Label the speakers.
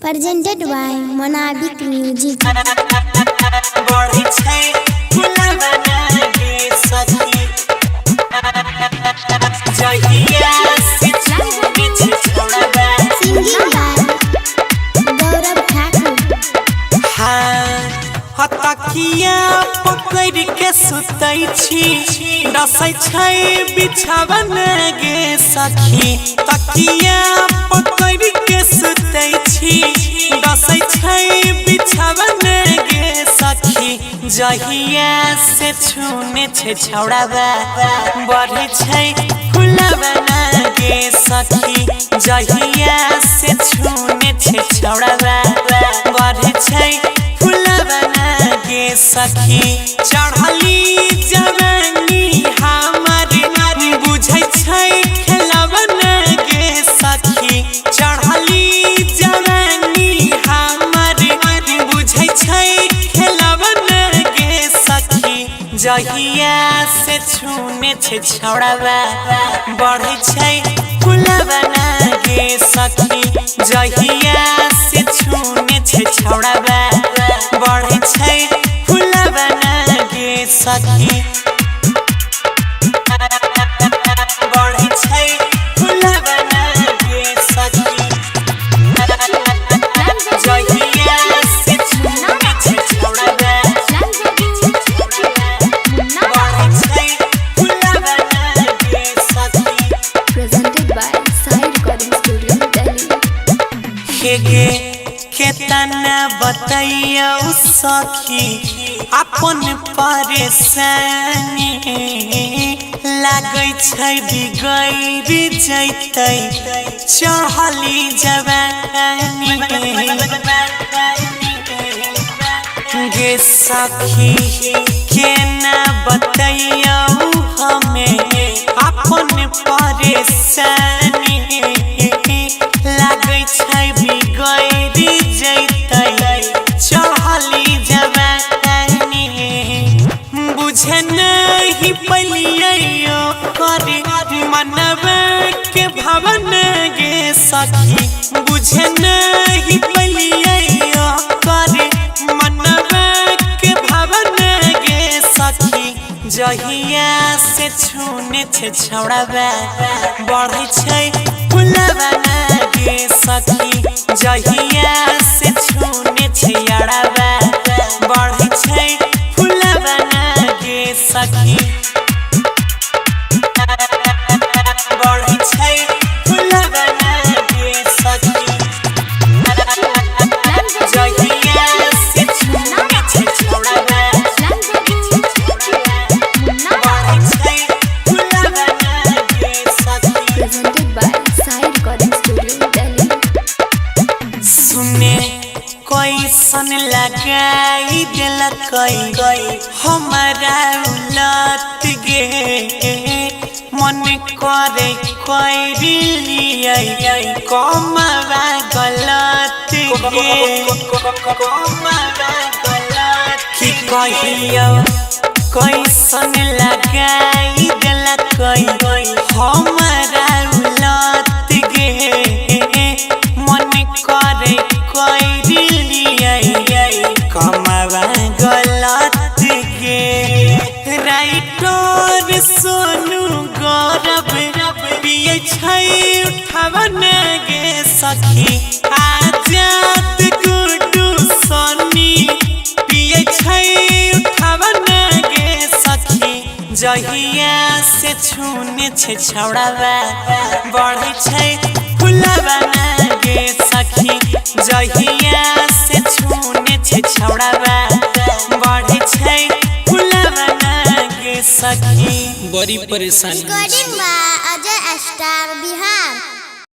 Speaker 1: Presented by Monabik Music.
Speaker 2: बढ़ी छै फुलवा के सखी जहिया से छूटे छै छोड़बा
Speaker 1: Singing by Gaurav Thakur.
Speaker 2: हाँ हतकिया पकड़ के सुतै छी डसै छै बिछावन गे सखी तकिया पकड़ के सुतै छी डसै छै बिछावन गे सखी जहिया से छूने छै छौड़ाबा बढ़ै छै फुलवा गे सखी जहिया से छूने छै छौड़ाबा बढ़ै छै फुलवा गे सखी चढ़ली जवानी हमार बुझै छै खेलवन गे सखी चढ़ली जवानी हमार बुझै छै खेलवन गे सखी जहिया से छूने छै छौड़ाबा बढ़ै छै फुलवा गे सखी जहिया से छूने छै छौड़ाबा बढ़ै छै फुलवा गे सखी बढ़ै छै फुलवा गे सखी जहिया से छूने छै छौड़ाबा बढ़ै छै फुलवा गे सखी
Speaker 1: Presented by Sai Recording Studio, Delhi.
Speaker 2: हेगे केतना बताइयो सखी अपन परेशानी लागै छै बिगड़ जैतै चढ़ली जवानी गे सखी केना बताइयो हमें अपन परेशानी लागै छै बिगड़ जैतै चढ़ली जवानी बुझे नहीं पलियो करे मनवा के भवन गे सखी बुझे नहीं पलियो करे मनवा के भवन गे सखी जहिया से छूने छै छौड़ाबा बढ़ै छै फुलवा गे सखी जहिया से छूने छै अड़ाबा बढ़ै छै फुलवा गे सखी बढ़ै छै फुलवा गे सखी जहिया से छूने छै छौड़ाबा बढ़ै छै फुलवा गे सखी
Speaker 1: Presented by Sai Recording Studio, Delhi.
Speaker 2: सुने कैसन लगाई दिलकै हमारा उलट गे मन करे कैलियै कमवा गलत गे कमवा गलत की कहियो कैसन लगाई दिलकै हमारा उलट गे मन करे कैलियै कमवा गलत गे राइटर सोनू गौरव पियै छै उठावन गे सखी आजाद गुड्डू सोनी पियै छै उठावन गे सखी जहिया से छूने छै छौड़ाबा बढ़ै छै फुलवा गे सखी जहिया से छूने छै छौड़ाबा बढ़ै छै फुलवा गे सखी बड़ी परेशानी
Speaker 1: Recording by Ajay Star, Bihar.